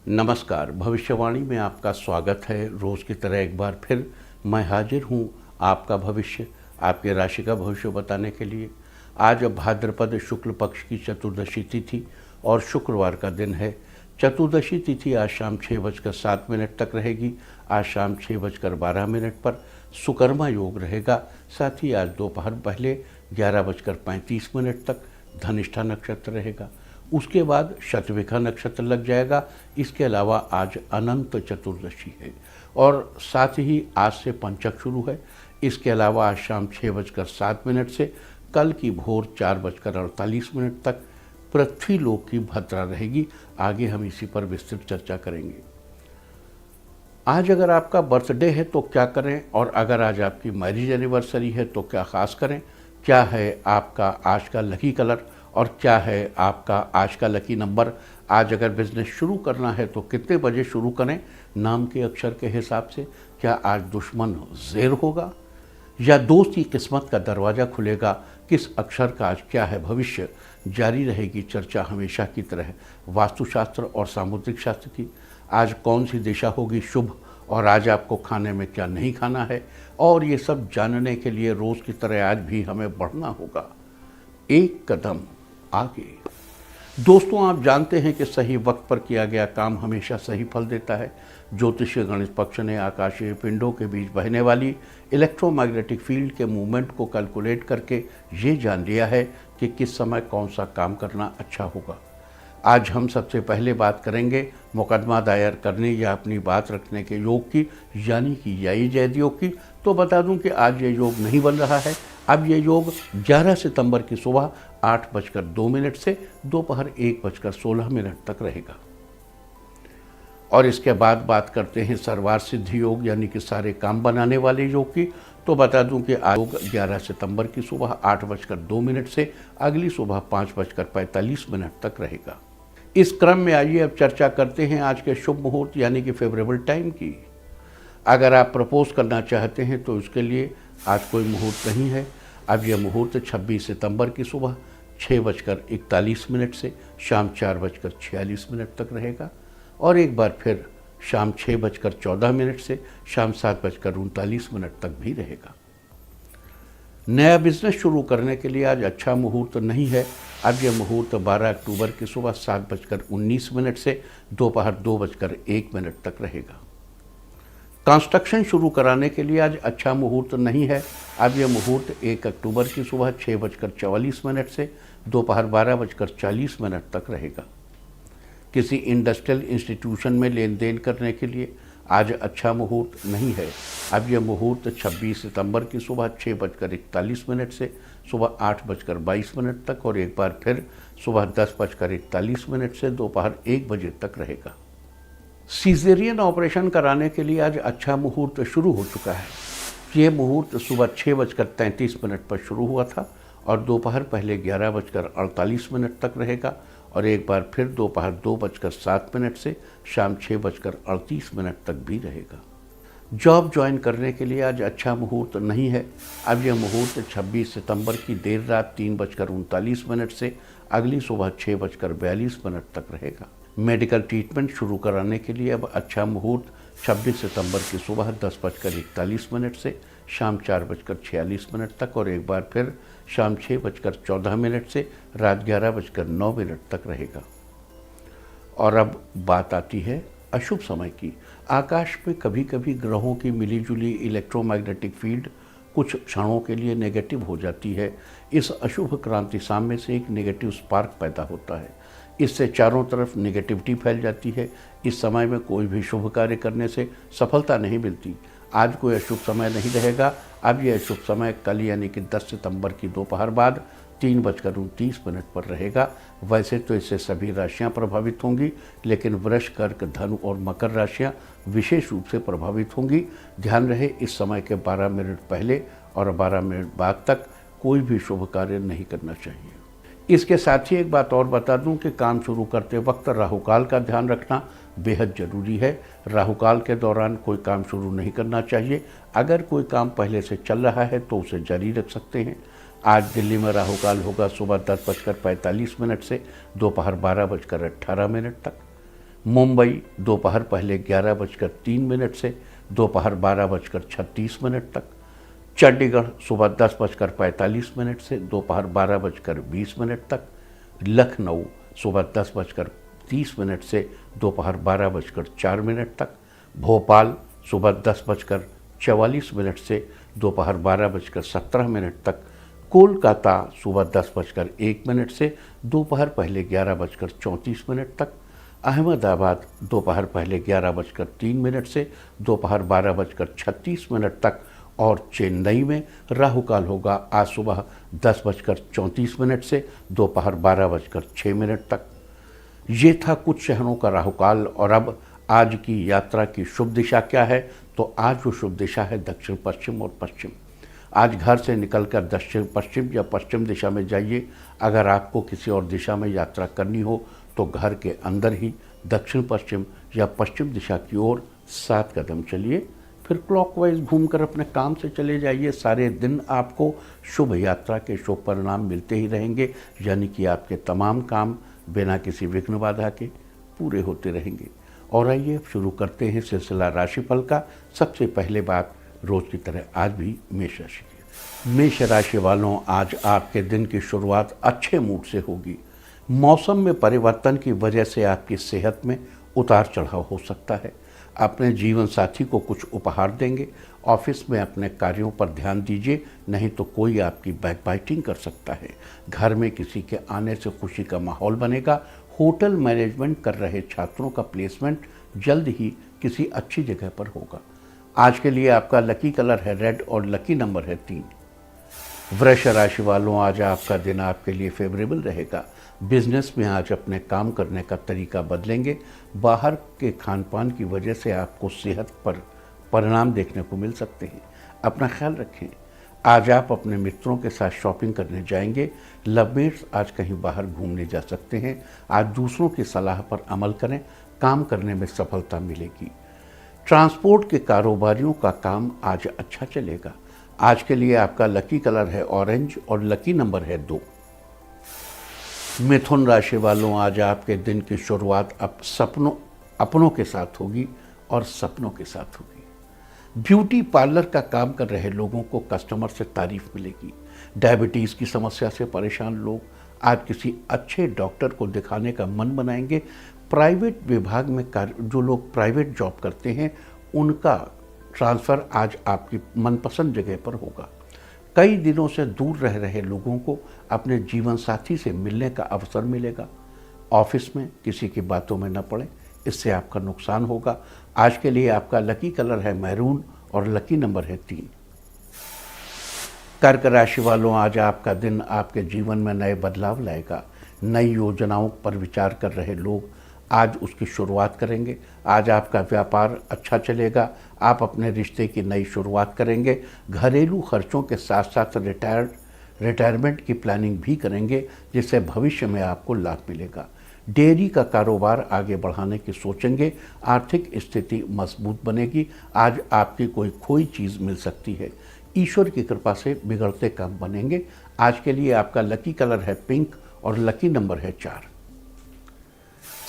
नमस्कार। भविष्यवाणी में आपका स्वागत है। रोज़ की तरह एक बार फिर मैं हाजिर हूँ आपका भविष्य, आपके राशि का भविष्य बताने के लिए। आज भाद्रपद शुक्ल पक्ष की चतुर्दशी तिथि और शुक्रवार का दिन है। चतुर्दशी तिथि आज शाम 6:07 तक रहेगी। आज शाम 6:12 पर सुकर्मा योग रहेगा। साथ ही आज दोपहर पहले 11:35 तक धनिष्ठा नक्षत्र रहेगा। उसके बाद शतविखा नक्षत्र लग जाएगा। इसके अलावा आज अनंत चतुर्दशी है और साथ ही आज से पंचक शुरू है। इसके अलावा आज शाम 6:07 से कल की भोर 4:48 तक पृथ्वी लोक की भद्रा रहेगी। आगे हम इसी पर विस्तृत चर्चा करेंगे। आज अगर आपका बर्थडे है तो क्या करें, और अगर आज आपकी मैरिज एनिवर्सरी है तो क्या खास करें। क्या है आपका आज का लकी कलर और क्या है आपका आज का लकी नंबर। आज अगर बिजनेस शुरू करना है तो कितने बजे शुरू करें नाम के अक्षर के हिसाब से। क्या आज दुश्मन ज़ेर होगा या दोस्त की किस्मत का दरवाज़ा खुलेगा। किस अक्षर का आज क्या है भविष्य। जारी रहेगी चर्चा हमेशा की तरह वास्तुशास्त्र और सामुद्रिक शास्त्र की। आज कौन सी दिशा होगी शुभ और आज आपको खाने में क्या नहीं खाना है, और ये सब जानने के लिए रोज़ की तरह आज भी हमें बढ़ना होगा एक कदम आगे। दोस्तों, आप जानते हैं कि सही वक्त पर किया गया काम हमेशा सही फल देता है। ज्योतिषीय गणित पक्ष ने आकाशीय पिंडों के बीच बहने वाली इलेक्ट्रोमैग्नेटिक फील्ड के मूवमेंट को कैलकुलेट करके ये जान लिया है कि किस समय कौन सा काम करना अच्छा होगा। आज हम सबसे पहले बात करेंगे मुकदमा दायर करने या अपनी बात रखने के योग की, यानी कि याई जैद योग की। तो बता दूं कि आज ये योग नहीं बन रहा है। अब ये योग 11 सितंबर की सुबह 8:02 से दोपहर 1:16 तक रहेगा। और इसके बाद बात करते हैं सर्वार्थ सिद्धि योग, यानी कि सारे काम बनाने वाले योग की। तो बता दूं कि आज योग 11 सितंबर की सुबह 8:02 से अगली सुबह 5:45 तक रहेगा। इस क्रम में आइए अब चर्चा करते हैं आज के शुभ मुहूर्त यानी कि फेवरेबल टाइम की। अगर आप प्रपोज करना चाहते हैं तो उसके लिए आज कोई मुहूर्त नहीं है। अब यह मुहूर्त 26 सितंबर की सुबह 6:41 से शाम 4:46 तक रहेगा और एक बार फिर शाम 6:14 से शाम 7:39 तक भी रहेगा। नया बिजनेस शुरू करने के लिए आज अच्छा मुहूर्त नहीं है। अब यह मुहूर्त 12 अक्टूबर की सुबह 7:19 से दोपहर 2:01 तक रहेगा। कंस्ट्रक्शन शुरू कराने के लिए आज अच्छा मुहूर्त नहीं है। अब यह मुहूर्त 1 अक्टूबर की सुबह 6:44 से दोपहर 12:40 तक रहेगा। किसी इंडस्ट्रियल इंस्टीट्यूशन में लेन देन करने के लिए आज अच्छा मुहूर्त नहीं है। अब यह मुहूर्त 26 सितंबर की सुबह 6:41 से सुबह 8:22 तक और एक बार फिर सुबह 10:41 से दोपहर 1 बजे तक रहेगा। सीजेरियन ऑपरेशन कराने के लिए आज अच्छा मुहूर्त शुरू हो चुका है। ये मुहूर्त सुबह 6:33 पर शुरू हुआ था और दोपहर पहले 11:48 तक रहेगा और एक बार फिर दोपहर 2:07 से शाम 6:38 तक भी रहेगा। जॉब ज्वाइन करने के लिए आज अच्छा मुहूर्त नहीं है। अब यह मुहूर्त 26 सितंबर की देर रात 3:39 से अगली सुबह 6:42 तक रहेगा। मेडिकल ट्रीटमेंट शुरू कराने के लिए अब अच्छा मुहूर्त 26 सितंबर की सुबह 10:41 से शाम 4:46 तक और एक बार फिर शाम 6:14 से रात 11:09 तक रहेगा। और अब बात आती है अशुभ समय की। आकाश में कभी कभी ग्रहों की मिलीजुली इलेक्ट्रोमैग्नेटिक फील्ड कुछ क्षणों के लिए नेगेटिव हो जाती है। इस अशुभ क्रांति साम्य से एक नेगेटिव स्पार्क पैदा होता है। इससे चारों तरफ नेगेटिविटी फैल जाती है। इस समय में कोई भी शुभ कार्य करने से सफलता नहीं मिलती। आज कोई अशुभ समय नहीं रहेगा। अब यह अशुभ समय कल यानी कि 10 सितंबर की दोपहर बाद 3:29 पर रहेगा। वैसे तो इससे सभी राशियां प्रभावित होंगी, लेकिन वृष, कर्क, धनु और मकर राशियां विशेष रूप से प्रभावित होंगी। ध्यान रहे इस समय के 12 मिनट पहले और 12 मिनट बाद तक कोई भी शुभ कार्य नहीं करना चाहिए। इसके साथ ही एक बात और बता दूं कि काम शुरू करते वक्त राहुकाल का ध्यान रखना बेहद ज़रूरी है। राहुकाल के दौरान कोई काम शुरू नहीं करना चाहिए। अगर कोई काम पहले से चल रहा है तो उसे जारी रख सकते हैं। आज दिल्ली में राहुकाल होगा सुबह 10:45 से दोपहर 12:18 तक। मुंबई दोपहर पहले 11:03 से दोपहर 12:36 तक। चंडीगढ़ सुबह 10:45 से दोपहर 12:20 तक। लखनऊ सुबह 10:30 से दोपहर 12:04 तक। भोपाल सुबह 10:44 से दोपहर 12:17 तक। कोलकाता सुबह 10:01 से दोपहर पहले 11:34 तक। अहमदाबाद दोपहर पहले 11:03 से दोपहर 12:36 तक। और चेन्नई में राहु काल होगा आज सुबह 10:34 से दोपहर 12:06 तक। ये था कुछ शहरों का राहु काल। और अब आज की यात्रा की शुभ दिशा क्या है, तो आज जो शुभ दिशा है दक्षिण पश्चिम और पश्चिम। आज घर से निकलकर दक्षिण पश्चिम या पश्चिम दिशा में जाइए। अगर आपको किसी और दिशा में यात्रा करनी हो तो घर के अंदर ही दक्षिण पश्चिम या पश्चिम दिशा की ओर 7 कदम चलिए, फिर क्लॉकवाइज घूमकर अपने काम से चले जाइए। सारे दिन आपको शुभ यात्रा के शुभ परिणाम मिलते ही रहेंगे, यानी कि आपके तमाम काम बिना किसी विघ्न बाधा के पूरे होते रहेंगे। और आइए शुरू करते हैं सिलसिला राशिफल का। सबसे पहले बात रोज की तरह आज भी मेष राशि की। मेष राशि वालों, आज आपके दिन की शुरुआत अच्छे मूड से होगी। मौसम में परिवर्तन की वजह से आपकी सेहत में उतार चढ़ाव हो सकता है। अपने जीवन साथी को कुछ उपहार देंगे। ऑफिस में अपने कार्यों पर ध्यान दीजिए, नहीं तो कोई आपकी बैकबाइटिंग कर सकता है। घर में किसी के आने से खुशी का माहौल बनेगा। होटल मैनेजमेंट कर रहे छात्रों का प्लेसमेंट जल्द ही किसी अच्छी जगह पर होगा। आज के लिए आपका लकी कलर है रेड और लकी नंबर है 3। वृष राशि वालों, आज आपका दिन आपके लिए फेवरेबल रहेगा। बिजनेस में आज अपने काम करने का तरीका बदलेंगे। बाहर के खान पान की वजह से आपको सेहत पर परिणाम देखने को मिल सकते हैं। अपना ख्याल रखें। आज आप अपने मित्रों के साथ शॉपिंग करने जाएंगे। लवमेट्स आज कहीं बाहर घूमने जा सकते हैं। आज दूसरों की सलाह पर अमल करें, काम करने में सफलता मिलेगी। ट्रांसपोर्ट के कारोबारियों का काम आज अच्छा चलेगा। आज के लिए आपका लकी कलर है ऑरेंज और लकी नंबर है 2। मिथुन राशि वालों, आज आपके दिन की शुरुआत अपनों के साथ होगी और सपनों के साथ होगी। ब्यूटी पार्लर का काम कर रहे लोगों को कस्टमर से तारीफ मिलेगी। डायबिटीज़ की समस्या से परेशान लोग आज किसी अच्छे डॉक्टर को दिखाने का मन बनाएंगे। प्राइवेट विभाग में जो लोग प्राइवेट जॉब करते हैं उनका ट्रांसफ़र आज आपकी मनपसंद जगह पर होगा। कई दिनों से दूर रह रहे लोगों को अपने जीवन साथी से मिलने का अवसर मिलेगा। ऑफिस में किसी की बातों में न पड़े, इससे आपका नुकसान होगा। आज के लिए आपका लकी कलर है मैरून और लकी नंबर है 3। कर्क राशि वालों, आज आपका दिन आपके जीवन में नए बदलाव लाएगा। नई योजनाओं पर विचार कर रहे लोग आज उसकी शुरुआत करेंगे। आज आपका व्यापार अच्छा चलेगा। आप अपने रिश्ते की नई शुरुआत करेंगे। घरेलू खर्चों के साथ साथ रिटायरमेंट की प्लानिंग भी करेंगे, जिससे भविष्य में आपको लाभ मिलेगा। डेयरी का कारोबार आगे बढ़ाने की सोचेंगे। आर्थिक स्थिति मजबूत बनेगी। आज आपकी कोई खोई चीज़ मिल सकती है। ईश्वर की कृपा से बिगड़ते काम बनेंगे। आज के लिए आपका लकी कलर है पिंक और लकी नंबर है 4।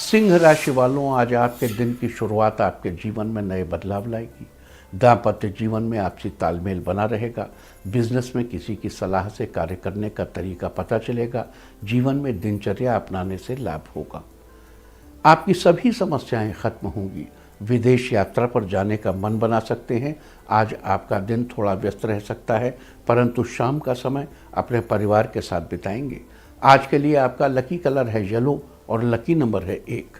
सिंह राशि वालों, आज आपके दिन की शुरुआत आपके जीवन में नए बदलाव लाएगी। दाम्पत्य जीवन में आपसी तालमेल बना रहेगा। बिजनेस में किसी की सलाह से कार्य करने का तरीका पता चलेगा। जीवन में दिनचर्या अपनाने से लाभ होगा। आपकी सभी समस्याएं खत्म होंगी। विदेश यात्रा पर जाने का मन बना सकते हैं। आज आपका दिन थोड़ा व्यस्त रह सकता है, परंतु शाम का समय अपने परिवार के साथ बिताएंगे। आज के लिए आपका लकी कलर है येलो और लकी नंबर है 1।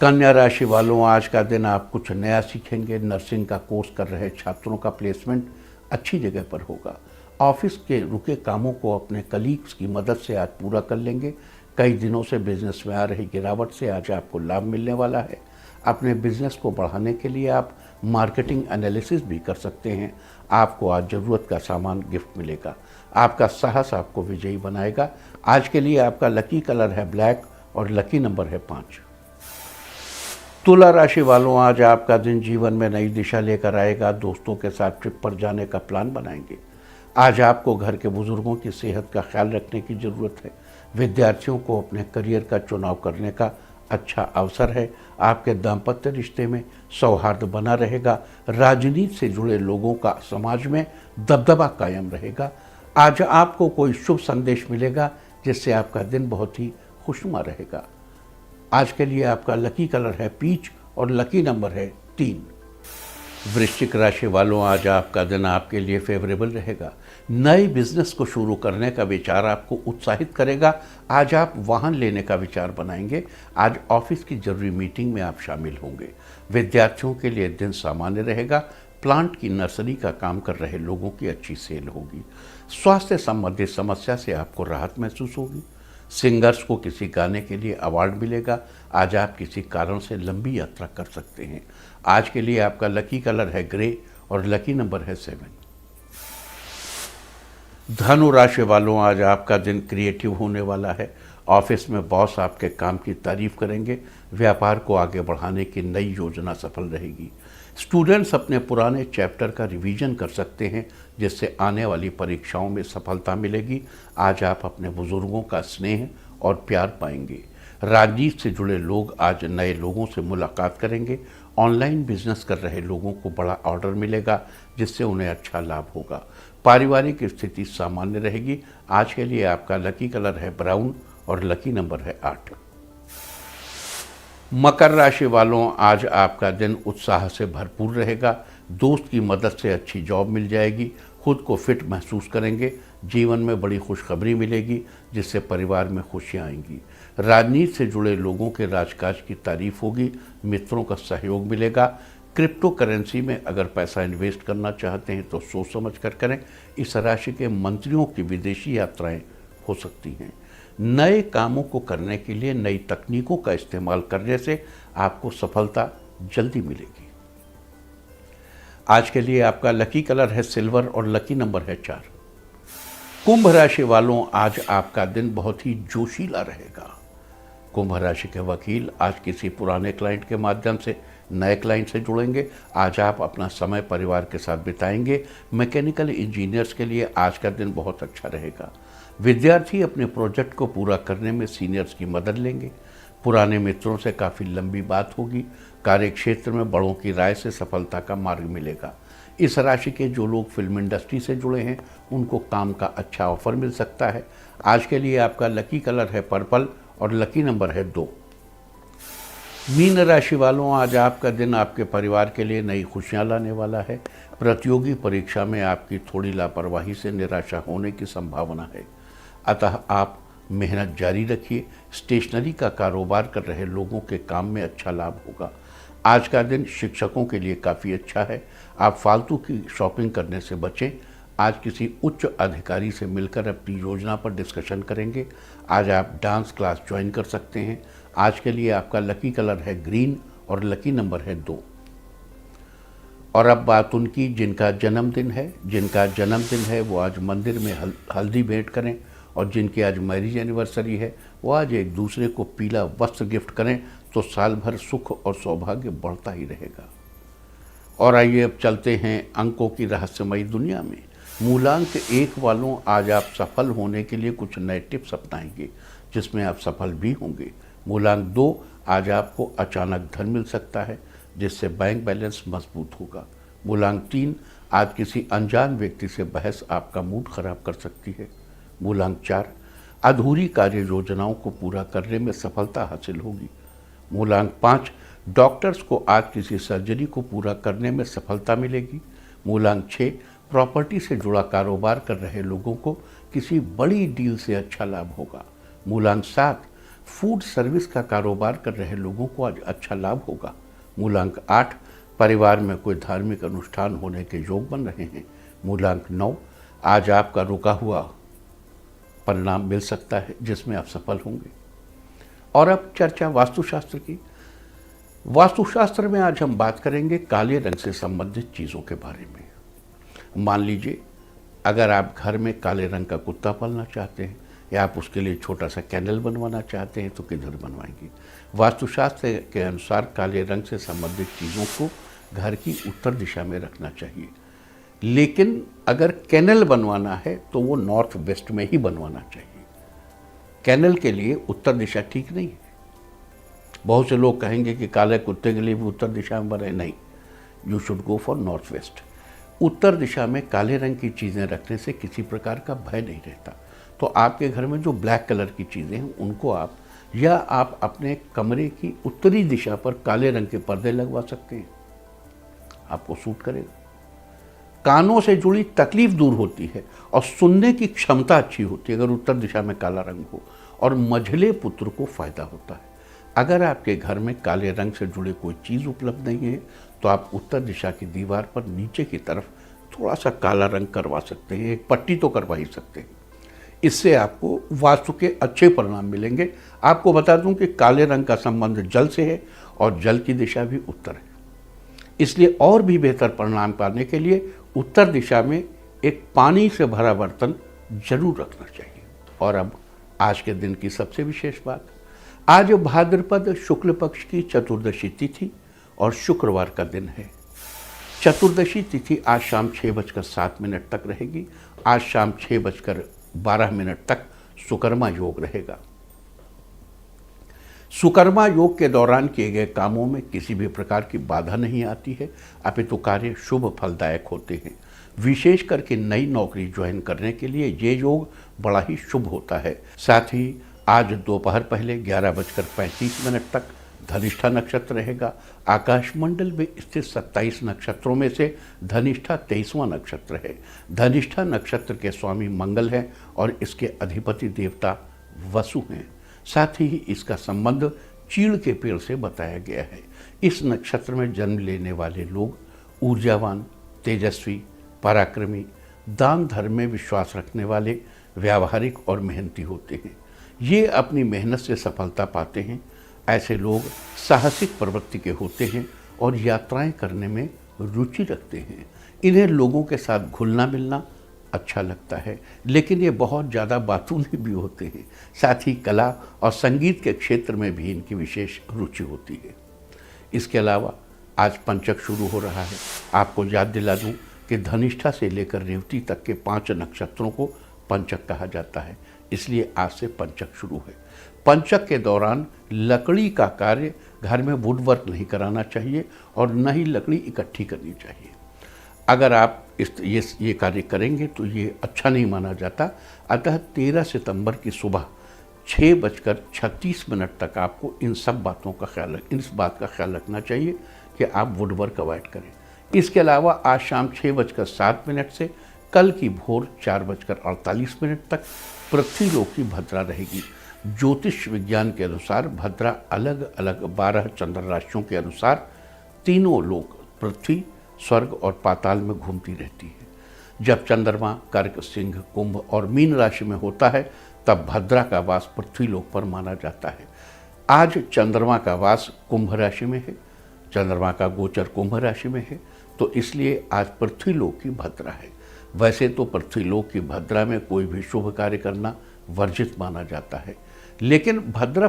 कन्या राशि वालों, आज का दिन आप कुछ नया सीखेंगे। नर्सिंग का कोर्स कर रहे छात्रों का प्लेसमेंट अच्छी जगह पर होगा। ऑफिस के रुके कामों को अपने कलीग्स की मदद से आज पूरा कर लेंगे। कई दिनों से बिजनेस में आ रही गिरावट से आज आपको लाभ मिलने वाला है। अपने बिजनेस को बढ़ाने के लिए आप मार्केटिंग एनालिसिस भी कर सकते हैं। आपको आज ज़रूरत का सामान गिफ्ट मिलेगा। आपका साहस आपको विजयी बनाएगा। आज के लिए आपका लकी कलर है ब्लैक और लकी नंबर है 5। तुला राशि वालों, आज आपका दिन जीवन में नई दिशा लेकर आएगा। दोस्तों के साथ ट्रिप पर जाने का प्लान बनाएंगे। आज आपको घर के बुजुर्गों की सेहत का ख्याल रखने की ज़रूरत है। विद्यार्थियों को अपने करियर का चुनाव करने का अच्छा अवसर है। आपके दाम्पत्य रिश्ते में सौहार्द बना रहेगा। राजनीति से जुड़े लोगों का समाज में दबदबा कायम रहेगा। आज आपको कोई शुभ संदेश मिलेगा जिससे आपका दिन बहुत ही खुशनुमा रहेगा। आज के लिए आपका लकी कलर है पीच और लकी नंबर है 3। वृश्चिक राशि वालों, आज आपका दिन आपके लिए फेवरेबल रहेगा। नए बिजनेस को शुरू करने का विचार आपको उत्साहित करेगा। आज आप वाहन लेने का विचार बनाएंगे। आज ऑफिस की जरूरी मीटिंग में आप शामिल होंगे। विद्यार्थियों के लिए दिन सामान्य रहेगा। प्लांट की नर्सरी का काम कर रहे लोगों की अच्छी सेल होगी। स्वास्थ्य संबंधित समस्या से आपको राहत महसूस होगी। सिंगर्स को किसी गाने के लिए अवार्ड मिलेगा। आज आप किसी कारण से लंबी यात्रा कर सकते हैं। आज के लिए आपका लकी कलर है ग्रे और लकी नंबर है 7। धनु राशि वालों, आज आपका दिन क्रिएटिव होने वाला है। ऑफिस में बॉस आपके काम की तारीफ करेंगे। व्यापार को आगे बढ़ाने की नई योजना सफल रहेगी। स्टूडेंट्स अपने पुराने चैप्टर का रिवीजन कर सकते हैं, जिससे आने वाली परीक्षाओं में सफलता मिलेगी। आज आप अपने बुजुर्गों का स्नेह और प्यार पाएंगे। राजनीति से जुड़े लोग आज नए लोगों से मुलाकात करेंगे। ऑनलाइन बिजनेस कर रहे लोगों को बड़ा ऑर्डर मिलेगा, जिससे उन्हें अच्छा लाभ होगा। पारिवारिक स्थिति सामान्य रहेगी। आज के लिए आपका लकी कलर है ब्राउन और लकी नंबर है 8। मकर राशि वालों, आज आपका दिन उत्साह से भरपूर रहेगा। दोस्त की मदद से अच्छी जॉब मिल जाएगी। खुद को फिट महसूस करेंगे। जीवन में बड़ी खुशखबरी मिलेगी, जिससे परिवार में खुशियां आएंगी। राजनीति से जुड़े लोगों के राजकाज की तारीफ होगी। मित्रों का सहयोग मिलेगा। क्रिप्टो करेंसी में अगर पैसा इन्वेस्ट करना चाहते हैं तो सोच समझ कर करें। इस राशि के मंत्रियों की विदेशी यात्राएं हो सकती हैं। नए कामों को करने के लिए नई तकनीकों का इस्तेमाल करने से आपको सफलता जल्दी मिलेगी। आज के लिए आपका लकी कलर है सिल्वर और लकी नंबर है 4। कुंभ राशि वालों, आज आपका दिन बहुत ही जोशीला रहेगा। कुंभ राशि के वकील आज किसी पुराने क्लाइंट के माध्यम से नए क्लाइंट से जुड़ेंगे। आज आप अपना समय परिवार के साथ बिताएंगे। मैकेनिकल इंजीनियर्स के लिए आज का दिन बहुत अच्छा रहेगा। विद्यार्थी अपने प्रोजेक्ट को पूरा करने में सीनियर्स की मदद लेंगे। पुराने मित्रों से काफ़ी लंबी बात होगी। कार्य क्षेत्र में बड़ों की राय से सफलता का मार्ग मिलेगा। इस राशि के जो लोग फिल्म इंडस्ट्री से जुड़े हैं उनको काम का अच्छा ऑफर मिल सकता है। आज के लिए आपका लकी कलर है पर्पल और लकी नंबर है 2। मीन राशि वालों, आज आपका दिन आपके परिवार के लिए नई खुशियां लाने वाला है। प्रतियोगी परीक्षा में आपकी थोड़ी लापरवाही से निराशा होने की संभावना है, अतः आप मेहनत जारी रखिए। स्टेशनरी का कारोबार कर रहे लोगों के काम में अच्छा लाभ होगा। आज का दिन शिक्षकों के लिए काफ़ी अच्छा है। आप फालतू की शॉपिंग करने से बचें। आज किसी उच्च अधिकारी से मिलकर अपनी योजना पर डिस्कशन करेंगे। आज आप डांस क्लास ज्वाइन कर सकते हैं। आज के लिए आपका लकी कलर है ग्रीन और लकी नंबर है 2। और अब बात उनकी जिनका जन्मदिन है वो आज मंदिर में हल्दी भेंट करें, और जिनकी आज मैरिज एनिवर्सरी है वो आज एक दूसरे को पीला वस्त्र गिफ्ट करें, तो साल भर सुख और सौभाग्य बढ़ता ही रहेगा। और आइए अब चलते हैं अंकों की रहस्यमयी दुनिया में। मूलांक 1 वालों, आज आप सफल होने के लिए कुछ नए टिप्स अपनाएंगे, जिसमें आप सफल भी होंगे। मूलांक 2, आज आपको अचानक धन मिल सकता है, जिससे बैंक बैलेंस मजबूत होगा। मूलांक 3, आज किसी अनजान व्यक्ति से बहस आपका मूड खराब कर सकती है। मूलांक 4, अधूरी कार्य योजनाओं को पूरा करने में सफलता हासिल होगी। मूलांक 5, डॉक्टर्स को आज किसी सर्जरी को पूरा करने में सफलता मिलेगी। मूलांक 6, प्रॉपर्टी से जुड़ा कारोबार कर रहे लोगों को किसी बड़ी डील से अच्छा लाभ होगा। मूलांक 7, फूड सर्विस का कारोबार कर रहे लोगों को आज अच्छा लाभ होगा। मूलांक 8, परिवार में कोई धार्मिक अनुष्ठान होने के योग बन रहे हैं। मूलांक 9, आज आपका रुका हुआ परिणाम मिल सकता है, जिसमें आप सफल होंगे। और अब चर्चा वास्तुशास्त्र की। वास्तुशास्त्र में आज हम बात करेंगे काले रंग से संबंधित चीज़ों के बारे में। मान लीजिए अगर आप घर में काले रंग का कुत्ता पालना चाहते हैं, या आप उसके लिए छोटा सा कैंडल बनवाना चाहते हैं, तो किधर बनवाएंगे? वास्तुशास्त्र के अनुसार काले रंग से संबंधित चीज़ों को घर की उत्तर दिशा में रखना चाहिए। लेकिन अगर कैनल बनवाना है तो वो नॉर्थ वेस्ट में ही बनवाना चाहिए। कैनल के लिए उत्तर दिशा ठीक नहीं है। बहुत से लोग कहेंगे कि काले कुत्ते के लिए भी उत्तर दिशा में बने, नहीं, you should go for north west. उत्तर दिशा में काले रंग की चीज़ें रखने से किसी प्रकार का भय नहीं रहता। तो आपके घर में जो ब्लैक कलर की चीज़ें हैं उनको आप अपने कमरे की उत्तरी दिशा पर काले रंग के पर्दे लगवा सकते हैं, आपको सूट करेगा। कानों से जुड़ी तकलीफ दूर होती है और सुनने की क्षमता अच्छी होती है अगर उत्तर दिशा में काला रंग हो, और मझले पुत्र को फायदा होता है। अगर आपके घर में काले रंग से जुड़े कोई चीज़ उपलब्ध नहीं है तो आप उत्तर दिशा की दीवार पर नीचे की तरफ थोड़ा सा काला रंग करवा सकते हैं, एक पट्टी तो करवा ही सकते हैं। इससे आपको वास्तु के अच्छे परिणाम मिलेंगे। आपको बता दूं कि काले रंग का संबंध जल से है और जल की दिशा भी उत्तर है, इसलिए और भी बेहतर परिणाम पाने के लिए उत्तर दिशा में एक पानी से भरा बर्तन जरूर रखना चाहिए। और अब आज के दिन की सबसे विशेष बात, आज भाद्रपद शुक्ल पक्ष की चतुर्दशी तिथि और शुक्रवार का दिन है। चतुर्दशी तिथि आज शाम 6:07 तक रहेगी। आज शाम 6:12 तक सुकर्मा योग रहेगा। सुकर्मा योग के दौरान किए गए कामों में किसी भी प्रकार की बाधा नहीं आती है, अपितु कार्य शुभ फलदायक होते हैं। विशेष करके नई नौकरी ज्वाइन करने के लिए ये योग बड़ा ही शुभ होता है। साथ ही आज दोपहर पहले 11:35 तक धनिष्ठा नक्षत्र रहेगा। आकाशमंडल में स्थित 27 नक्षत्रों में से धनिष्ठा 23वां नक्षत्र है। धनिष्ठा नक्षत्र के स्वामी मंगल हैं और इसके अधिपति देवता वसु हैं। साथ ही इसका संबंध चीड़ के पेड़ से बताया गया है। इस नक्षत्र में जन्म लेने वाले लोग ऊर्जावान, तेजस्वी, पराक्रमी, दान धर्म में विश्वास रखने वाले, व्यावहारिक और मेहनती होते हैं। ये अपनी मेहनत से सफलता पाते हैं। ऐसे लोग साहसिक प्रवृत्ति के होते हैं और यात्राएं करने में रुचि रखते हैं। इन्हें लोगों के साथ घुलना मिलना अच्छा लगता है, लेकिन ये बहुत ज़्यादा बातूनी भी होते हैं। साथ ही कला और संगीत के क्षेत्र में भी इनकी विशेष रुचि होती है। इसके अलावा आज पंचक शुरू हो रहा है। आपको याद दिला दूं कि धनिष्ठा से लेकर रेवती तक के 5 नक्षत्रों को पंचक कहा जाता है, इसलिए आज से पंचक शुरू है। पंचक के दौरान लकड़ी का कार्य घर में वुडवर्क नहीं कराना चाहिए और न ही लकड़ी इकट्ठी करनी चाहिए। अगर आप ये कार्य करेंगे तो ये अच्छा नहीं माना जाता। अतः 13 सितंबर की सुबह 6:36 तक आपको इस बात का ख्याल रखना चाहिए कि आप वुडवर्क अवॉइड करें। इसके अलावा आज शाम 6:07 से कल की भोर 4:48 तक पृथ्वीलोक की भद्रा रहेगी। ज्योतिष विज्ञान के अनुसार भद्रा अलग अलग 12 चंद्र राशियों के अनुसार तीनों लोक पृथ्वी, स्वर्ग और पाताल में घूमती रहती है। जब चंद्रमा कर्क, सिंह, कुंभ और मीन राशि में होता है तब भद्रा का वास पृथ्वीलोक पर माना जाता है। आज चंद्रमा का वास कुंभ राशि में है, चंद्रमा का गोचर कुंभ राशि में है, तो इसलिए आज पृथ्वीलोक की भद्रा है। वैसे तो पृथ्वीलोक की भद्रा में कोई भी शुभ कार्य करना वर्जित माना जाता है, लेकिन भद्रा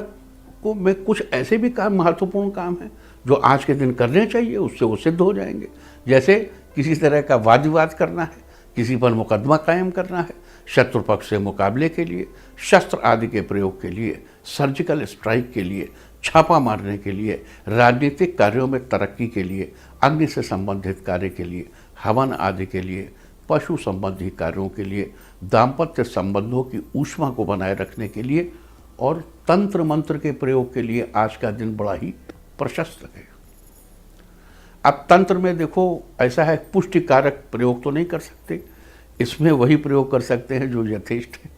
को में कुछ ऐसे भी काम, महत्वपूर्ण काम हैं जो आज के दिन करने चाहिए, उससे वो सिद्ध हो जाएंगे। जैसे किसी तरह का वाद विवाद करना है, किसी पर मुकदमा कायम करना है, शत्रु पक्ष से मुकाबले के लिए, शस्त्र आदि के प्रयोग के लिए, सर्जिकल स्ट्राइक के लिए, छापा मारने के लिए, राजनीतिक कार्यों में तरक्की के लिए, अग्नि से संबंधित कार्य के लिए, हवन आदि के लिए, पशु संबंधी कार्यों के लिए, दाम्पत्य संबंधों की ऊष्मा को बनाए रखने के लिए और तंत्र मंत्र के प्रयोग के लिए आज का दिन बड़ा ही प्रशस्त है। अब तंत्र में देखो ऐसा है, पुष्टि कारक प्रयोग तो नहीं कर सकते, इसमें वही प्रयोग कर सकते हैं जो यथेष्ट है,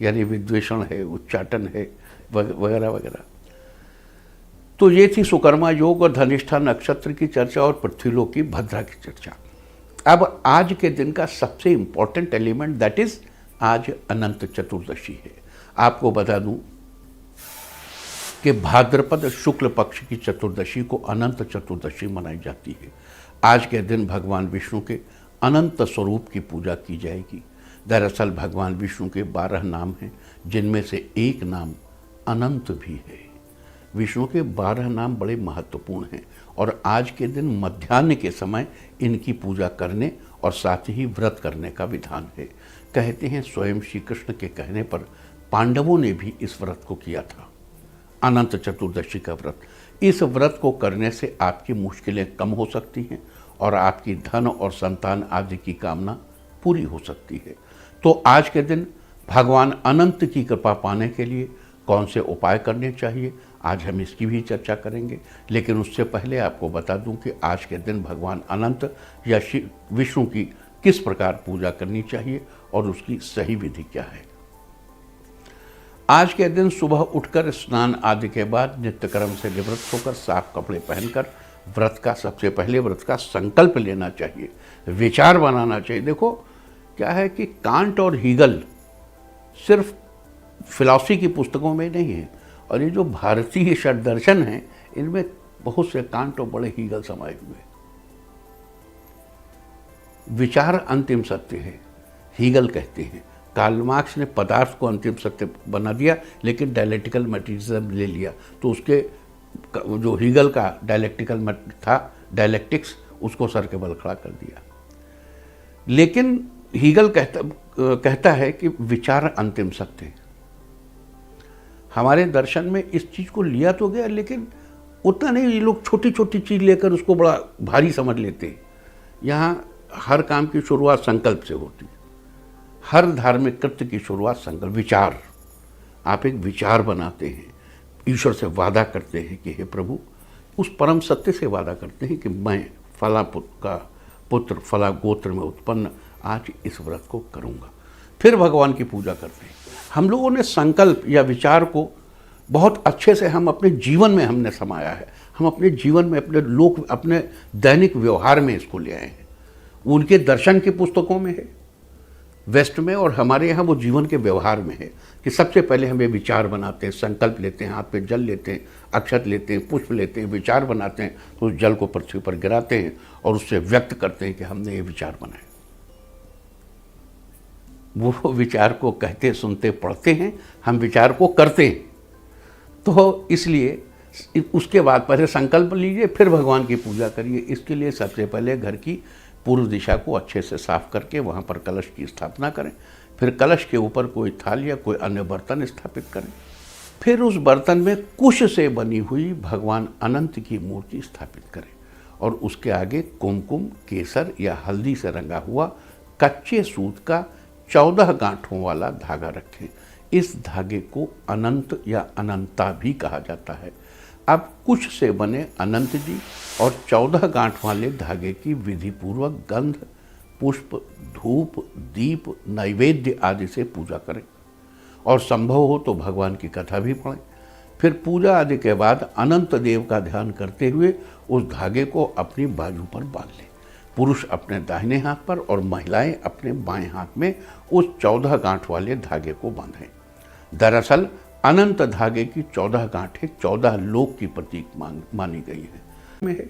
यानी विद्वेषण है, उच्चाटन है, वगैरह वगैरह। तो ये थी सुकर्मा योग और धनिष्ठा नक्षत्र की चर्चा और पृथ्वीलोक की भद्रा की चर्चा। अब आज के दिन का सबसे इंपॉर्टेंट एलिमेंट, दैट इज आज अनंत चतुर्दशी है। आपको बता दूं कि भाद्रपद शुक्ल पक्ष की चतुर्दशी को अनंत चतुर्दशी मनाई जाती है। आज के दिन भगवान विष्णु के अनंत स्वरूप की पूजा की जाएगी। दरअसल भगवान विष्णु के 12 नाम हैं, जिनमें से एक नाम अनंत भी है। विष्णु के 12 नाम बड़े महत्वपूर्ण हैं और आज के दिन मध्याह्न के समय इनकी पूजा करने और साथ ही व्रत करने का विधान है। कहते हैं स्वयं श्री कृष्ण के कहने पर पांडवों ने भी इस व्रत को किया था। अनंत चतुर्दशी का व्रत। इस व्रत को करने से आपकी मुश्किलें कम हो सकती हैं और आपकी धन और संतान आदि की कामना पूरी हो सकती है। तो आज के दिन भगवान अनंत की कृपा पाने के लिए कौन से उपाय करने चाहिए, आज हम इसकी भी चर्चा करेंगे। लेकिन उससे पहले आपको बता दूं कि आज के दिन भगवान अनंत या विष्णु की किस प्रकार पूजा करनी चाहिए और उसकी सही विधि क्या है। आज के दिन सुबह उठकर स्नान आदि के बाद नित्य कर्म से निवृत्त होकर साफ कपड़े पहनकर व्रत का सबसे पहले व्रत का संकल्प लेना चाहिए, विचार बनाना चाहिए। देखो क्या है कि कांट और हीगल सिर्फ फिलॉसफी की पुस्तकों में नहीं है, और ये जो भारतीय षड दर्शन हैं इनमें बहुत से कांट और बड़े हीगल समाये हुए हैं। विचार अंतिम सत्य है, हीगल कहते हैं। कार्ल मार्क्स ने पदार्थ को अंतिम सत्य बना दिया, लेकिन डायलेक्टिकल मटेरियलिज्म ले लिया, तो उसके जो हीगल का डायलेक्टिकल था, डायलेक्टिक्स, उसको सर के बल खड़ा कर दिया। लेकिन हीगल कहता है कि विचार अंतिम सत्य है। हमारे दर्शन में इस चीज़ को लिया तो गया, लेकिन उतना नहीं, ये लोग छोटी छोटी चीज़ लेकर उसको बड़ा भारी समझ लेते हैं। यहाँ हर काम की शुरुआत संकल्प से होती है, हर धार्मिक कृत्य की शुरुआत संकल्प, विचार। आप एक विचार बनाते हैं, ईश्वर से वादा करते हैं कि हे प्रभु, उस परम सत्य से वादा करते हैं कि मैं फला पुत्र फला गोत्र में उत्पन्न आज इस व्रत को करूँगा। फिर भगवान की पूजा करते हैं। हम लोगों ने संकल्प या विचार को बहुत अच्छे से हम अपने जीवन में हमने समाया है। हम अपने जीवन में अपने दैनिक व्यवहार में इसको ले आए हैं। उनके दर्शन की पुस्तकों में है वेस्ट में, और हमारे यहाँ वो जीवन के व्यवहार में है कि सबसे पहले हम ये विचार बनाते हैं, संकल्प लेते हैं, हाथ पे जल लेते हैं, अक्षत लेते हैं, पुष्प लेते हैं, विचार बनाते हैं, तो उस जल को पृथ्वी पर गिराते हैं और उससे व्यक्त करते हैं कि हमने ये विचार बनाए। वो विचार को कहते सुनते पढ़ते हैं, हम विचार को करते हैं। तो इसलिए उसके बाद पहले संकल्प लीजिए, फिर भगवान की पूजा करिए। इसके लिए सबसे पहले घर की पूर्व दिशा को अच्छे से साफ करके वहाँ पर कलश की स्थापना करें। फिर कलश के ऊपर कोई थाल या कोई अन्य बर्तन स्थापित करें। फिर उस बर्तन में कुश से बनी हुई भगवान अनंत की मूर्ति स्थापित करें और उसके आगे कुमकुम, केसर या हल्दी से रंगा हुआ कच्चे सूत का 14 गांठों वाला धागा रखें। इस धागे को अनंत या अनंता भी कहा जाता है। अब कुश से बने अनंत जी और 14 गांठ वाले धागे की विधि पूर्वक गंध, पुष्प, धूप, दीप, नैवेद्य आदि से पूजा करें और संभव हो तो भगवान की कथा भी पढ़ें। फिर पूजा आदि के बाद अनंत देव का ध्यान करते हुए उस धागे को अपनी बाजू पर बांध लें। पुरुष अपने दाहिने हाथ पर और महिलाएं अपने बाएं हाथ में उस 14 गांठ वाले धागे को बांधें। दरअसल अनंत धागे की 14 गांठें 14 लोक की प्रतीक मानी गई है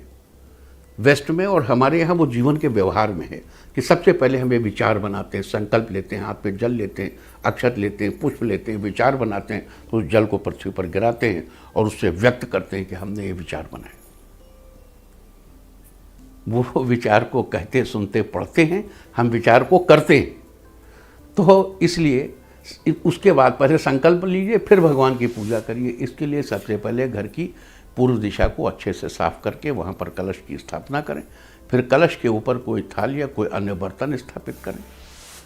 वेस्ट में, और हमारे यहाँ वो जीवन के व्यवहार में है कि सबसे पहले हम ये विचार बनाते हैं, संकल्प लेते हैं, हाथ पे जल लेते हैं, अक्षत लेते हैं, पुष्प लेते हैं, विचार बनाते हैं, तो उस जल को पृथ्वी पर गिराते हैं और उससे व्यक्त करते हैं कि हमने ये विचार बनाए। वो विचार को कहते सुनते पढ़ते हैं, हम विचार को करते हैं। तो इसलिए उसके बाद पहले संकल्प लीजिए, फिर भगवान की पूजा करिए। इसके लिए सबसे पहले घर की पूर्व दिशा को अच्छे से साफ करके वहाँ पर कलश की स्थापना करें। फिर कलश के ऊपर कोई थाल या कोई अन्य बर्तन स्थापित करें।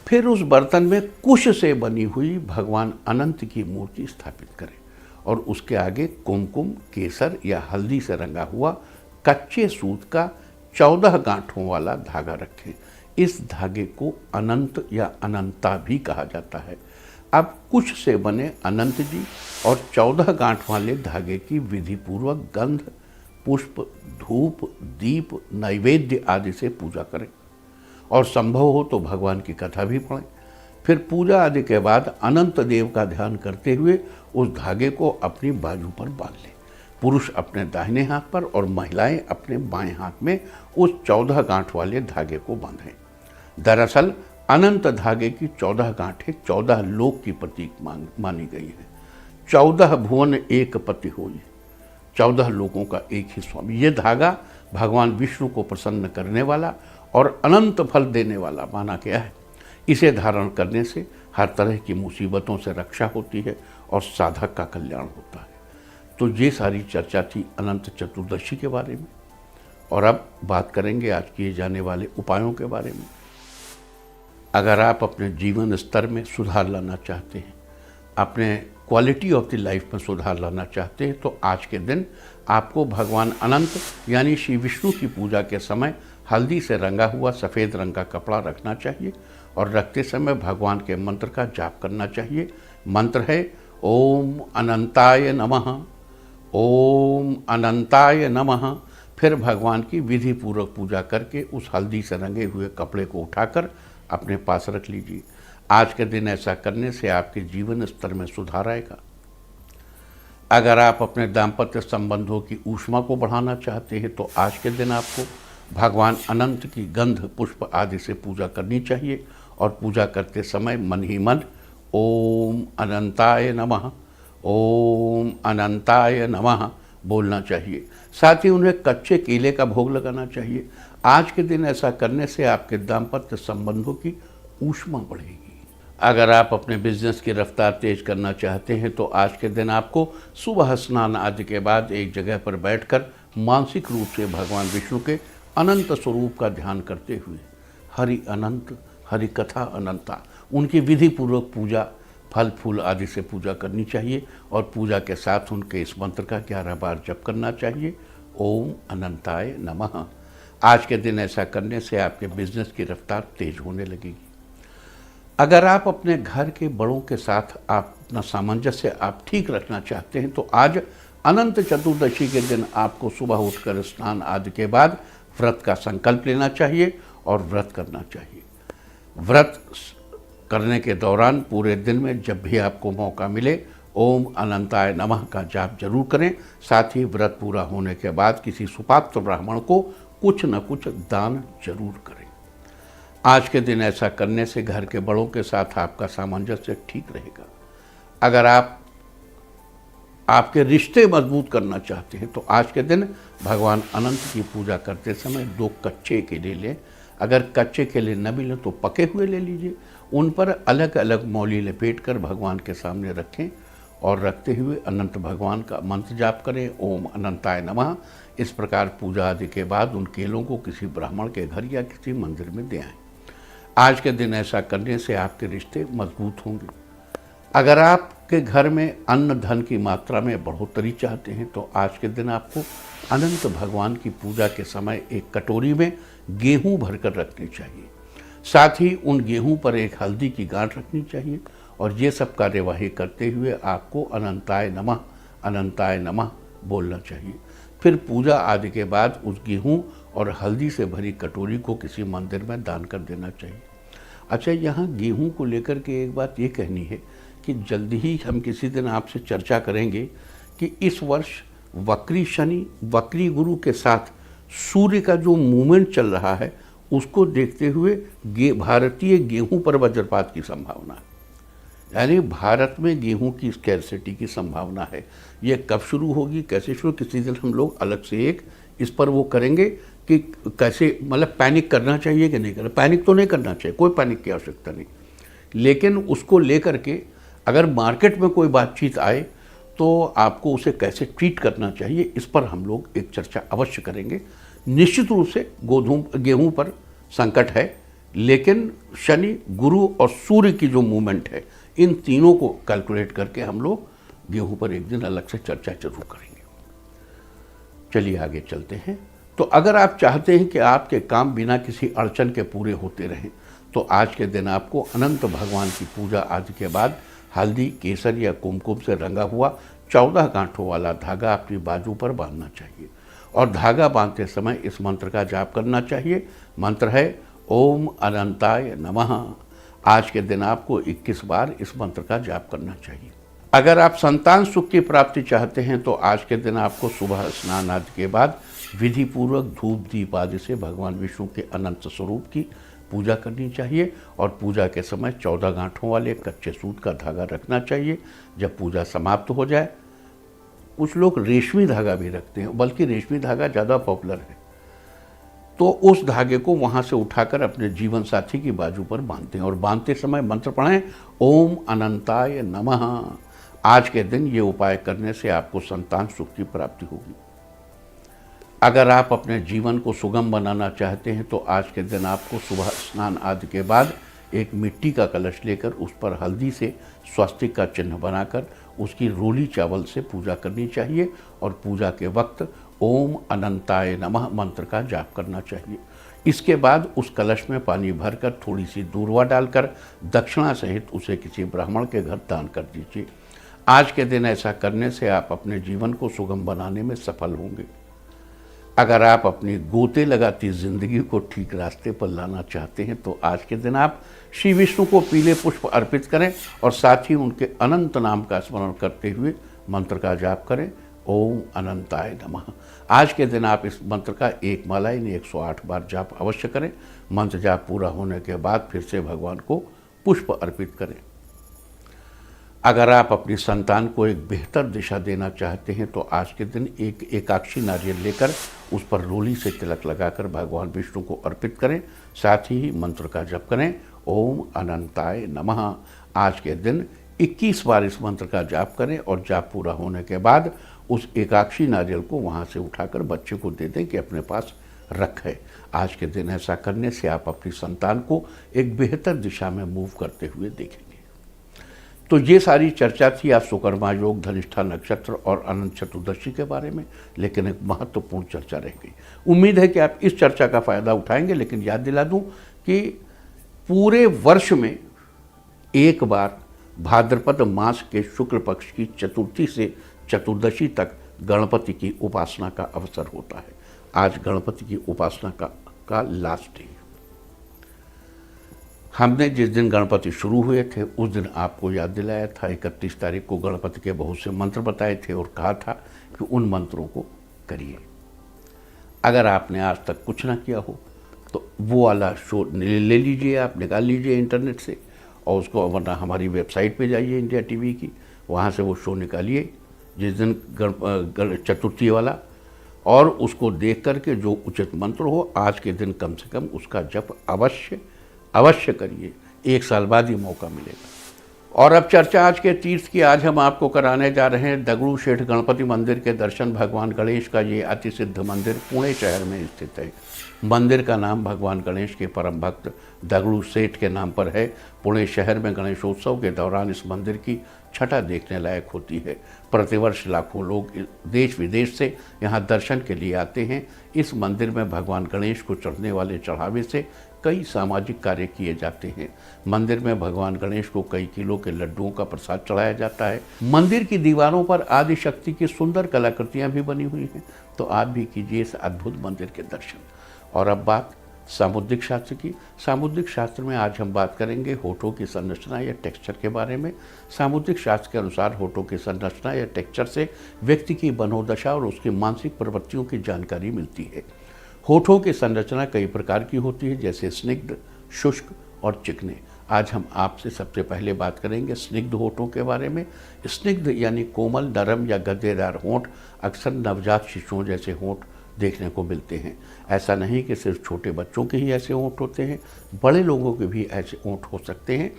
फिर उस बर्तन में कुश से बनी हुई भगवान अनंत की मूर्ति स्थापित करें और उसके आगे कुमकुम, केसर या हल्दी से रंगा हुआ कच्चे सूत का 14 गांठों वाला धागा रखें। इस धागे को अनंत या अनंता भी कहा जाता है। अब कुश से बने अनंत जी और 14 गांठ वाले धागे की विधि पूर्वक गंध, पुष्प, धूप, दीप, नैवेद्य आदि से पूजा करें और संभव हो तो भगवान की कथा भी पढ़ें। फिर पूजा आदि के बाद अनंत देव का ध्यान करते हुए उस धागे को अपनी बाजू पर बांध लें। पुरुष अपने दाहिने हाथ पर और महिलाएं अपने बाएं हाथ में उस 14 गांठ वाले धागे को बांधें। दरअसल अनंत धागे की 14 गांठें 14 लोक की प्रतीक मानी गई है। 14 भुवन एक पति होई, 14 लोगों का एक ही स्वामी। ये धागा भगवान विष्णु को प्रसन्न करने वाला और अनंत फल देने वाला माना गया है। इसे धारण करने से हर तरह की मुसीबतों से रक्षा होती है और साधक का कल्याण होता है। तो ये सारी चर्चा थी अनंत चतुर्दशी के बारे में। और अब बात करेंगे आज किए जाने वाले उपायों के बारे में। अगर आप अपने जीवन स्तर में सुधार लाना चाहते हैं, अपने क्वालिटी ऑफ द लाइफ में सुधार लाना चाहते हैं, तो आज के दिन आपको भगवान अनंत यानी श्री विष्णु की पूजा के समय हल्दी से रंगा हुआ सफ़ेद रंग का कपड़ा रखना चाहिए और रखते समय भगवान के मंत्र का जाप करना चाहिए। मंत्र है ओम अनंताय नमः, ओम अनंताय नमः। फिर भगवान की विधि पूर्वक पूजा करके उस हल्दी से रंगे हुए कपड़े को उठाकर अपने पास रख लीजिए। आज के दिन ऐसा करने से आपके जीवन स्तर में सुधार आएगा। अगर आप अपने दाम्पत्य संबंधों की ऊष्मा को बढ़ाना चाहते हैं तो आज के दिन आपको भगवान अनंत की गंध पुष्प आदि से पूजा करनी चाहिए और पूजा करते समय मन ही मन ओम अनंताय नमः, ओम अनंताय नमः बोलना चाहिए। साथ ही उन्हें कच्चे केले का भोग लगाना चाहिए। आज के दिन ऐसा करने से आपके दाम्पत्य संबंधों की ऊष्मा बढ़ेगी। अगर आप अपने बिजनेस की रफ्तार तेज करना चाहते हैं तो आज के दिन आपको सुबह स्नान आदि के बाद एक जगह पर बैठकर मानसिक रूप से भगवान विष्णु के अनंत स्वरूप का ध्यान करते हुए हरि अनंत, हरि कथा अनंता, उनकी विधि पूर्वक पूजा फल फूल आदि से पूजा करनी चाहिए और पूजा के साथ उनके इस मंत्र का 11 बार जप करना चाहिए, ओम अनंताय नमः। आज के दिन ऐसा करने से आपके बिजनेस की रफ्तार तेज होने लगेगी। अगर आप अपने घर के बड़ों के साथ आप अपना सामंजस्य आप ठीक रखना चाहते हैं तो आज अनंत चतुर्दशी के दिन आपको सुबह उठकर स्नान आदि के बाद व्रत का संकल्प लेना चाहिए और व्रत करना चाहिए। व्रत करने के दौरान पूरे दिन में जब भी आपको मौका मिले ओम अनंताय नमः का जाप जरूर करें। साथ ही व्रत पूरा होने के बाद किसी सुपात्र ब्राह्मण को कुछ न कुछ दान जरूर करें। आज के दिन ऐसा करने से घर के बड़ों के साथ आपका सामंजस्य ठीक रहेगा। अगर आप आपके रिश्ते मजबूत करना चाहते हैं तो आज के दिन भगवान अनंत की पूजा करते समय 2 कच्चे केले लें। अगर कच्चे केले न मिलें तो पके हुए ले लीजिए। उन पर अलग अलग मौली लपेट कर भगवान के सामने रखें और रखते हुए अनंत भगवान का मंत्र जाप करें, ओम अनंताय नमः। इस प्रकार पूजा आदि के बाद उन केलों को किसी ब्राह्मण के घर या किसी मंदिर में दे आएं। आज के दिन ऐसा करने से आपके रिश्ते मजबूत होंगे। अगर आपके घर में अन्न धन की मात्रा में बढ़ोतरी चाहते हैं तो आज के दिन आपको अनंत भगवान की पूजा के समय एक कटोरी में गेहूं भरकर रखनी चाहिए। साथ ही उन गेहूं पर एक हल्दी की गांठ रखनी चाहिए और ये सब कार्यवाही करते हुए आपको अनंताय नमः बोलना चाहिए। फिर पूजा आदि के बाद उस गेहूं और हल्दी से भरी कटोरी को किसी मंदिर में दान कर देना चाहिए। अच्छा, यहाँ गेहूं को लेकर के एक बात ये कहनी है कि जल्दी ही हम किसी दिन आपसे चर्चा करेंगे कि इस वर्ष वक्री शनि, वक्री गुरु के साथ सूर्य का जो मूवमेंट चल रहा है उसको देखते हुए भारतीय गेहूं पर वज्रपात की संभावना है। यानी भारत में गेहूं की स्कैरसिटी की संभावना है। ये कब शुरू होगी, कैसे शुरू, किसी दिन हम लोग अलग से एक इस पर वो करेंगे कि कैसे, मतलब पैनिक करना चाहिए कि नहीं करना। पैनिक तो नहीं करना चाहिए, कोई पैनिक की आवश्यकता नहीं, लेकिन उसको लेकर के अगर मार्केट में कोई बातचीत आए तो आपको उसे कैसे ट्रीट करना चाहिए, इस पर हम लोग एक चर्चा अवश्य करेंगे। निश्चित रूप से गेहूं पर संकट है, लेकिन शनि, गुरु और सूर्य की जो मूवमेंट है, इन तीनों को कैलकुलेट करके हम लोग गेहूं पर एक दिन अलग से चर्चा जरूर करेंगे। चलिए आगे चलते हैं। तो अगर आप चाहते हैं कि आपके काम बिना किसी अड़चन के पूरे होते रहें तो आज के दिन आपको अनंत भगवान की पूजा आदि के बाद हल्दी, केसर या कुमकुम से रंगा हुआ 14 गांठों वाला धागा अपनी बाजू पर बांधना चाहिए और धागा बांधते समय इस मंत्र का जाप करना चाहिए। मंत्र है ओम अनंताय नमः। आज के दिन आपको 21 बार इस मंत्र का जाप करना चाहिए। अगर आप संतान सुख की प्राप्ति चाहते हैं तो आज के दिन आपको सुबह स्नान आदि के बाद विधि पूर्वक धूप दीप आदि से भगवान विष्णु के अनंत स्वरूप की पूजा करनी चाहिए और पूजा के समय 14 गांठों वाले कच्चे सूत का धागा रखना चाहिए। जब पूजा समाप्त हो जाए, कुछ लोग रेशमी धागा भी रखते हैं, बल्कि रेशमी धागा ज़्यादा पॉपुलर है, तो उस धागे को वहाँ से उठाकर अपने जीवन साथी की बाजू पर बांधते हैं और बांधते समय मंत्र पढ़ें ओम अनंताय नमः। आज के दिन ये उपाय करने से आपको संतान सुख की प्राप्ति होगी। अगर आप अपने जीवन को सुगम बनाना चाहते हैं तो आज के दिन आपको सुबह स्नान आदि के बाद एक मिट्टी का कलश लेकर उस पर हल्दी से स्वस्तिक का चिन्ह बनाकर उसकी रोली चावल से पूजा करनी चाहिए और पूजा के वक्त ओम अनंताय नमः मंत्र का जाप करना चाहिए। इसके बाद उस कलश में पानी भरकर थोड़ी सी दूर्वा डालकर दक्षिणा सहित उसे किसी ब्राह्मण के घर दान कर दीजिए। आज के दिन ऐसा करने से आप अपने जीवन को सुगम बनाने में सफल होंगे। अगर आप अपनी गोते लगाती जिंदगी को ठीक रास्ते पर लाना चाहते हैं तो आज के दिन आप श्री विष्णु को पीले पुष्प अर्पित करें और साथ ही उनके अनंत नाम का स्मरण करते हुए मंत्र का जाप करें, ओम अनंताय नमः। आज के दिन आप इस मंत्र का एक माला यानी 108 बार जाप अवश्य करें। मंत्र जाप पूरा होने के बाद फिर से भगवान को पुष्प अर्पित करें। अगर आप अपनी संतान को एक बेहतर दिशा देना चाहते हैं तो आज के दिन एक एकाक्षी नारियल लेकर उस पर रोली से तिलक लगाकर भगवान विष्णु को अर्पित करें। साथ ही मंत्र का जप करें, ओम अनंताय नमः। आज के दिन 21 बार इस मंत्र का जाप करें और जाप पूरा होने के बाद उस एकाक्षी नारियल को वहाँ से उठाकर बच्चे को दे दें कि अपने पास रखे। आज के दिन ऐसा करने से आप अपनी संतान को एक बेहतर दिशा में मूव करते हुए देखेंगे। तो ये सारी चर्चा थी आज सुकर्मा योग, धनिष्ठा नक्षत्र और अनंत चतुर्दशी के बारे में, लेकिन एक महत्वपूर्ण चर्चा रह गई। उम्मीद है कि आप इस चर्चा का फायदा उठाएंगे। लेकिन याद दिला दूं कि पूरे वर्ष में एक बार भाद्रपद मास के शुक्ल पक्ष की चतुर्थी से चतुर्दशी तक गणपति की उपासना का अवसर होता है। आज गणपति की उपासना का लास्ट डे। हमने जिस दिन गणपति शुरू हुए थे उस दिन आपको याद दिलाया था, 31 तारीख को गणपति के बहुत से मंत्र बताए थे और कहा था कि उन मंत्रों को करिए। अगर आपने आज तक कुछ ना किया हो तो वो वाला शो ले लीजिए, आप निकाल लीजिए इंटरनेट से और उसको, वरना हमारी वेबसाइट पे जाइए इंडिया टीवी की, वहाँ से वो शो निकालिए जिस दिन चतुर्थी वाला, और उसको देख करके जो उचित मंत्र हो आज के दिन कम से कम उसका जप अवश्य करिए। 1 साल बाद ही मौका मिलेगा। और अब चर्चा आज के तीर्थ की। आज हम आपको कराने जा रहे हैं दगड़ू सेठ गणपति मंदिर के दर्शन। भगवान गणेश का ये अति सिद्ध मंदिर पुणे शहर में स्थित है। मंदिर का नाम भगवान गणेश के परम भक्त दगड़ू सेठ के नाम पर है। पुणे शहर में गणेशोत्सव के दौरान इस मंदिर की छटा देखने लायक होती है। प्रतिवर्ष लाखों लोग देश विदेश से यहाँ दर्शन के लिए आते हैं। इस मंदिर में भगवान गणेश को चढ़ने वाले चढ़ावे से कई सामाजिक कार्य किए जाते हैं। मंदिर में भगवान गणेश को कई किलो के लड्डुओं का प्रसाद चढ़ाया जाता है। मंदिर की दीवारों पर आदि शक्ति की सुंदर कलाकृतियां भी बनी हुई हैं। तो आप भी कीजिए इस अद्भुत मंदिर के दर्शन। और अब बात सामुद्रिक शास्त्र की। सामुद्रिक शास्त्र में आज हम बात करेंगे होठों की संरचना या टेक्सचर के बारे में। सामुद्रिक शास्त्र के अनुसार होठों की संरचना या टेक्सचर से व्यक्ति की मनोदशा और उसकी मानसिक प्रवृत्तियों की जानकारी मिलती है। होठों की संरचना कई प्रकार की होती है, जैसे स्निग्ध, शुष्क और चिकने। आज हम आपसे सबसे पहले बात करेंगे स्निग्ध होठों के बारे में। स्निग्ध यानी कोमल, नरम या गद्देदार होंठ अक्सर नवजात शिशुओं जैसे होंठ देखने को मिलते हैं। ऐसा नहीं कि सिर्फ छोटे बच्चों के ही ऐसे होंठ होते हैं, बड़े लोगों के भी ऐसे होंठ हो सकते हैं।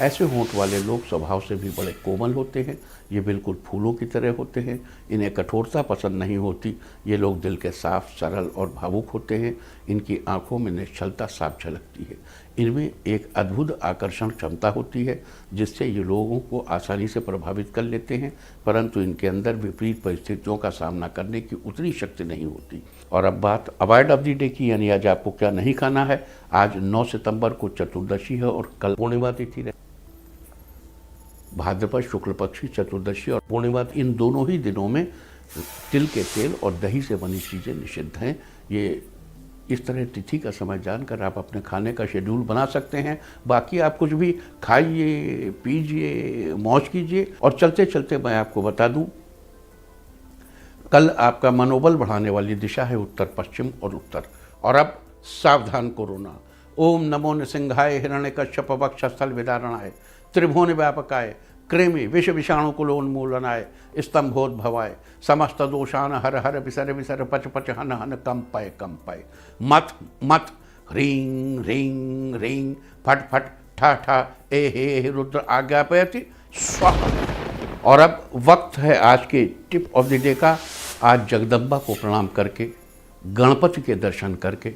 ऐसे होंठ वाले लोग स्वभाव से भी बड़े कोमल होते हैं। ये बिल्कुल फूलों की तरह होते हैं। इन्हें कठोरता पसंद नहीं होती। ये लोग दिल के साफ, सरल और भावुक होते हैं। इनकी आंखों में निश्चलता साफ झलकती है। इनमें एक अद्भुत आकर्षण क्षमता होती है जिससे ये लोगों को आसानी से प्रभावित कर लेते हैं, परंतु इनके अंदर विपरीत परिस्थितियों का सामना करने की उतनी शक्ति नहीं होती। और अब बात अवॉइड ऑफ द डे की, यानी आज आपको क्या नहीं खाना है। आज 9 सितंबर को चतुर्दशी है और कल पूर्णिमा तिथि है। भाद्रपद शुक्ल पक्षी चतुर्दशी और पूर्णिमा, इन दोनों ही दिनों में तिल के तेल और दही से बनी चीज़ें निषिद्ध हैं। ये इस तरह तिथि का समय जानकर आप अपने खाने का शेड्यूल बना सकते हैं। बाकी आप कुछ भी खाइए, पीजिए, मौज कीजिए। और चलते चलते मैं आपको बता दूं, कल आपका मनोबल बढ़ाने वाली दिशा है उत्तर, पश्चिम और उत्तर। और अब सावधान कोरोना। ओम नमो नृसिंहाय हिरण्यकश्यप वक्षस्थल विदारणाय त्रिभुवन व्यापकाय कृमि विष विषाणु कुलोन्मूलनाय स्तंभोद्भवाय समस्त दोषान हर हर विसर विसर पच पच हन हन कंपय कंपय मत मत ह्रीं ह्रीं ह्रीं फट फट ठा ठा ए हे रुद्र आज्ञापयति स्वाहा। और अब वक्त है आज के टिप ऑफ द डे का। आज जगदम्बा को प्रणाम करके, गणपति के दर्शन करके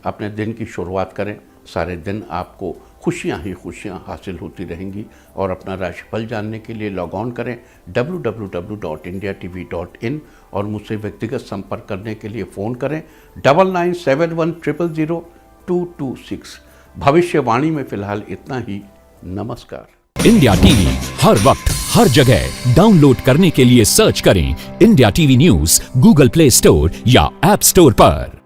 अपने दिन की शुरुआत करें। सारे दिन आपको खुशियां ही खुशियां हासिल होती रहेंगी। और अपना राशिफल जानने के लिए लॉग ऑन करें www.indiatv.in और मुझसे व्यक्तिगत संपर्क करने के लिए फ़ोन करें 9971000226। भविष्यवाणी में फिलहाल इतना ही। नमस्कार। इंडिया टीवी हर वक्त हर जगह डाउनलोड करने के लिए सर्च करें India TV news Google play store या ऐप स्टोर पर।